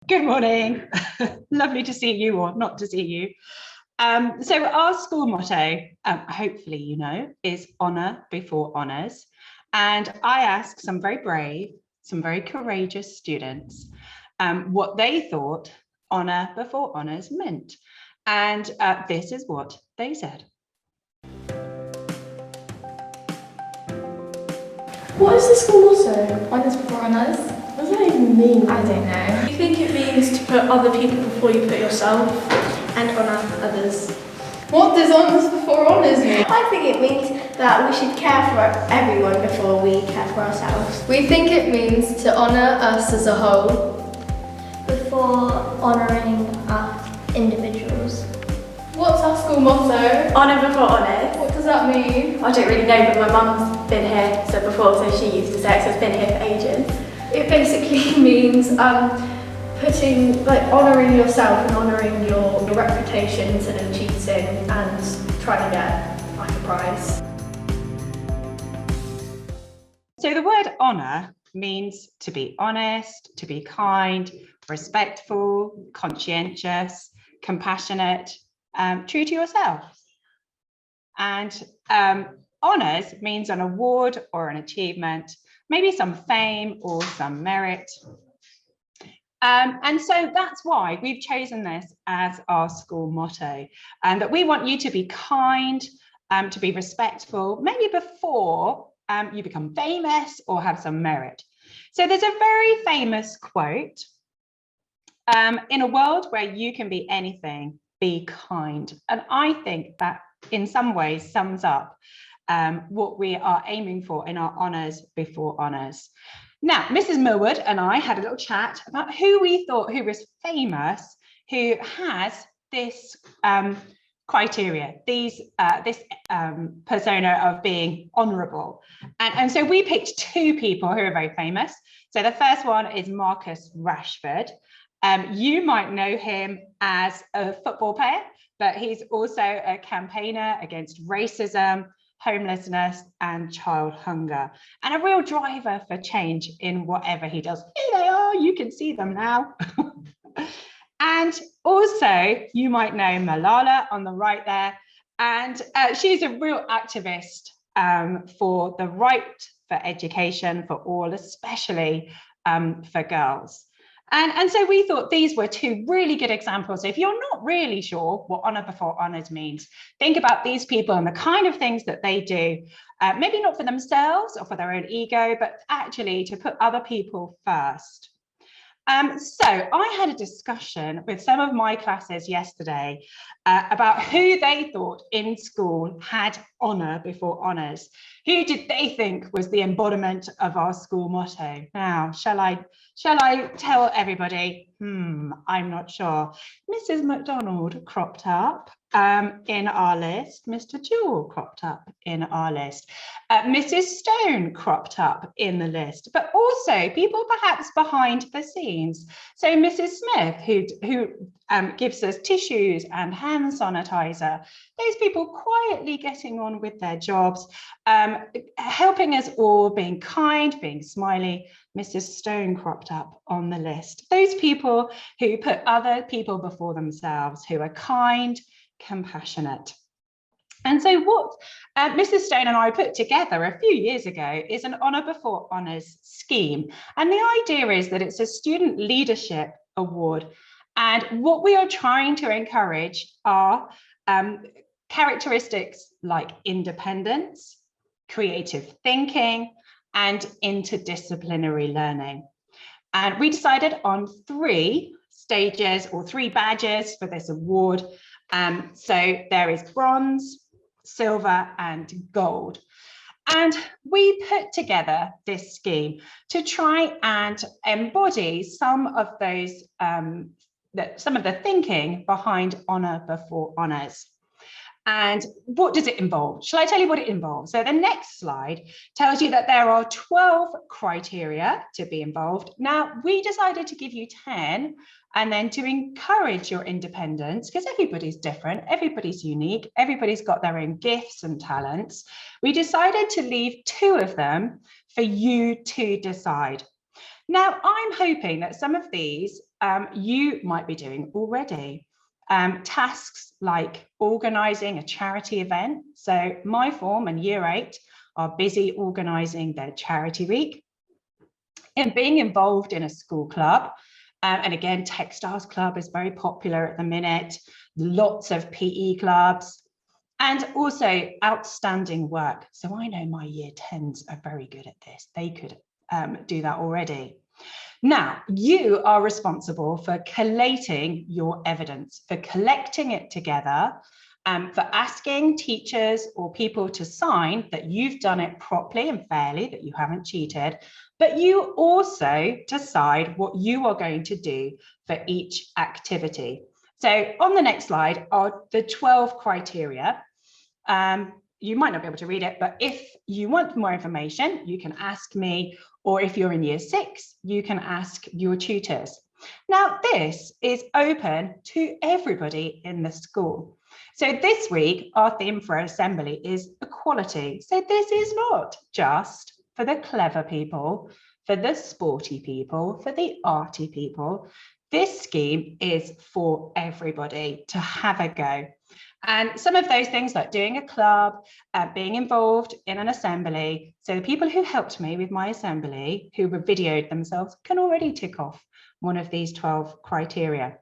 Good morning. Lovely to see you, or not to see you. So our school motto, hopefully you know, is honour before honours. And I asked some very brave, some very courageous students what they thought honour before honours meant. And this is what they said. What is the school motto? Honours before honours? What does that even mean? I don't know. I think it means to put other people before you put yourself and honour others. What does honours before honours mean? I think it means that we should care for everyone before we care for ourselves. We think it means to honour us as a whole. Before honouring individuals. What's our school motto? Honour before honours. What does that mean? I don't really know, but my mum's been here before, so she used to say it, so it's been here for ages. It basically means honouring yourself and honouring your reputation instead of cheating and trying to get like a prize. So the word honour means to be honest, to be kind, respectful, conscientious, compassionate, true to yourself. And honours means an award or an achievement, maybe some fame or some merit. And so that's why we've chosen this as our school motto, and that we want you to be kind, to be respectful, maybe before you become famous or have some merit. So there's a very famous quote, in a world where you can be anything, be kind. And I think that in some ways sums up what we are aiming for in our honours before honours. Now, Mrs. Millwood and I had a little chat about who we thought who was famous, who has this criteria, this persona of being honourable. And so we picked two people who are very famous. So the first one is Marcus Rashford. You might know him as a football player, but he's also a campaigner against racism, homelessness and child hunger, and a real driver for change in whatever he does. Here they are, you can see them now. And also you might know Malala on the right there, and she's a real activist for the right for education for all, especially for girls. And so we thought these were two really good examples. If you're not really sure what honour before honours means, think about these people and the kind of things that they do, maybe not for themselves or for their own ego, but actually to put other people first. So I had a discussion with some of my classes yesterday about who they thought in school had honour before honours. Who did they think was the embodiment of our school motto? Now, shall I tell everybody? I'm not sure. Mrs. McDonald cropped up in our list. Mr. Jewell cropped up in our list. Mrs. Stone cropped up in the list, but also people perhaps behind the scenes. So Mrs. Smith, who gives us tissues and hand sanitizer, those people quietly getting on with their jobs, helping us all, being kind, being smiley. Mrs. Stone cropped up on the list. Those people who put other people before themselves, who are kind, compassionate. And so what Mrs. Stone and I put together a few years ago is an honour before honours scheme. And the idea is that it's a student leadership award. And what we are trying to encourage are characteristics like independence, creative thinking, and interdisciplinary learning. And we decided on 3 stages or 3 badges for this award. So there is bronze, silver and gold. And we put together this scheme to try and embody some of those, some of the thinking behind honour before honours. And what does it involve? Shall I tell you what it involves? So the next slide tells you that there are 12 criteria to be involved. Now, we decided to give you 10 and then to encourage your independence, because everybody's different, everybody's unique, everybody's got their own gifts and talents. We decided to leave 2 of them for you to decide. Now, I'm hoping that some of these you might be doing already. Tasks like organising a charity event. So my form and year 8 are busy organising their charity week and being involved in a school club. And again, Textiles Club is very popular at the minute, lots of PE clubs, and also outstanding work. So I know my year 10s are very good at this. They could do that already. Now, you are responsible for collating your evidence, for collecting it together, for asking teachers or people to sign that you've done it properly and fairly, that you haven't cheated, but you also decide what you are going to do for each activity. So on the next slide are the 12 criteria. You might not be able to read it, but if you want more information, you can ask me, or if you're in year 6, you can ask your tutors. Now, this is open to everybody in the school. So this week, our theme for assembly is equality. So this is not just for the clever people, for the sporty people, for the arty people. This scheme is for everybody to have a go. And some of those things like doing a club, being involved in an assembly. So the people who helped me with my assembly, who were videoed themselves, can already tick off one of these 12 criteria.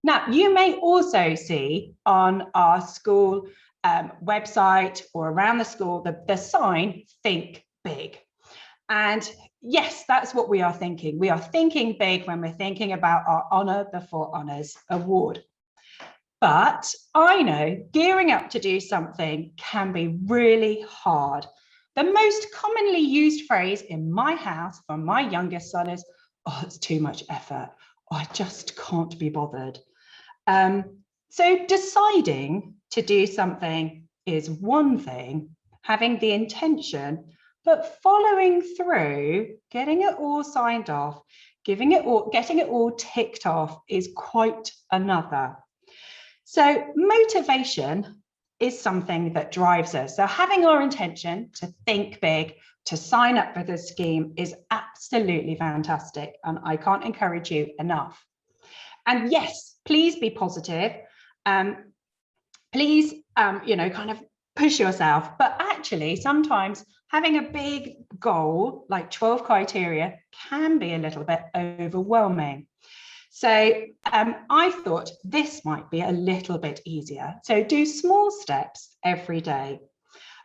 Now, you may also see on our school website or around the school, the sign, think big. And yes, that's what we are thinking. We are thinking big when we're thinking about our Honour Before Honours award. But I know gearing up to do something can be really hard. The most commonly used phrase in my house from my youngest son is, oh, it's too much effort. Oh, I just can't be bothered. So deciding to do something is one thing, having the intention, but following through, getting it all signed off, getting it all ticked off is quite another. So motivation is something that drives us. So having our intention to think big, to sign up for the scheme is absolutely fantastic. And I can't encourage you enough. And yes, please be positive. Please, kind of push yourself. But actually, sometimes having a big goal like 12 criteria can be a little bit overwhelming. So I thought this might be a little bit easier. So do small steps every day.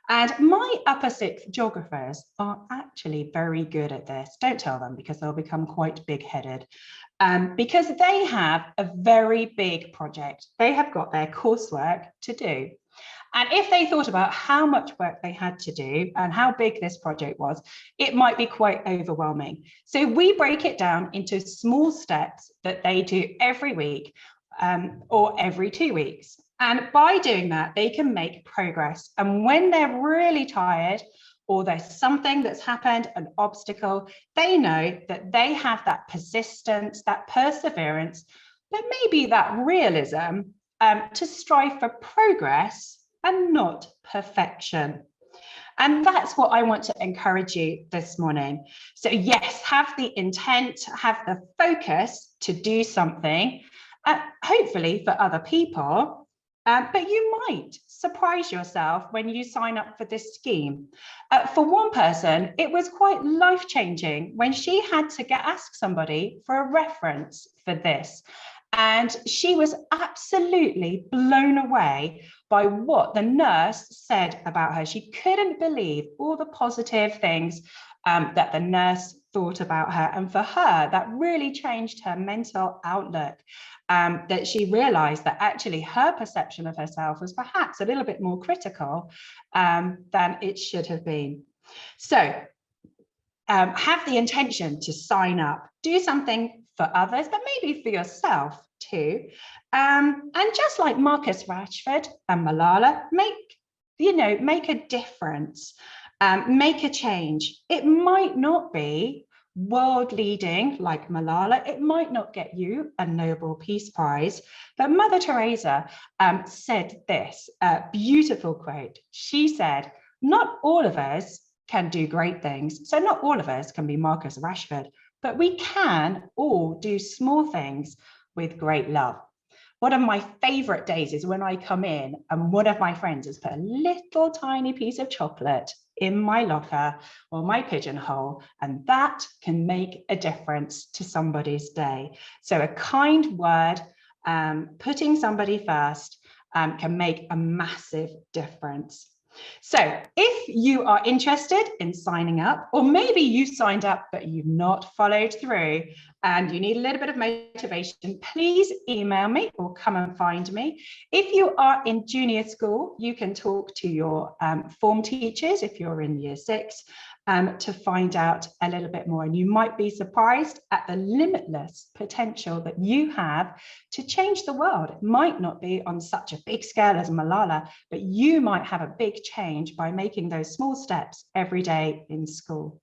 And my upper 6th geographers are actually very good at this. Don't tell them because they'll become quite big-headed. Because they have a very big project. They have got their coursework to do. And if they thought about how much work they had to do and how big this project was, it might be quite overwhelming. So we break it down into small steps that they do every week or every 2 weeks. And by doing that, they can make progress. And when they're really tired or there's something that's happened, an obstacle, they know that they have that persistence, that perseverance, but maybe that realism to strive for progress and not perfection. And that's what I want to encourage you this morning. So yes, have the intent, have the focus to do something, hopefully for other people, but you might surprise yourself when you sign up for this scheme. For one person, it was quite life-changing when she had to ask somebody for a reference for this. And she was absolutely blown away by what the nurse said about her. She couldn't believe all the positive things that the nurse thought about her. And for her, that really changed her mental outlook, that she realized that actually her perception of herself was perhaps a little bit more critical than it should have been. So have the intention to sign up, do something for others, but maybe for yourself too. And just like Marcus Rashford and Malala, make a difference, make a change. It might not be world leading like Malala, it might not get you a Nobel Peace Prize, but Mother Teresa said this beautiful quote. She said, not all of us can do great things. So not all of us can be Marcus Rashford, but we can all do small things with great love. One of my favorite days is when I come in and one of my friends has put a little tiny piece of chocolate in my locker or my pigeonhole, and that can make a difference to somebody's day. So a kind word, putting somebody first, can make a massive difference. So if you are interested in signing up, or maybe you signed up but you've not followed through and you need a little bit of motivation, please email me or come and find me. If you are in junior school, you can talk to your form teachers if you're in year 6 to find out a little bit more. And you might be surprised at the limitless potential that you have to change the world. It might not be on such a big scale as Malala, but you might have a big change by making those small steps every day in school.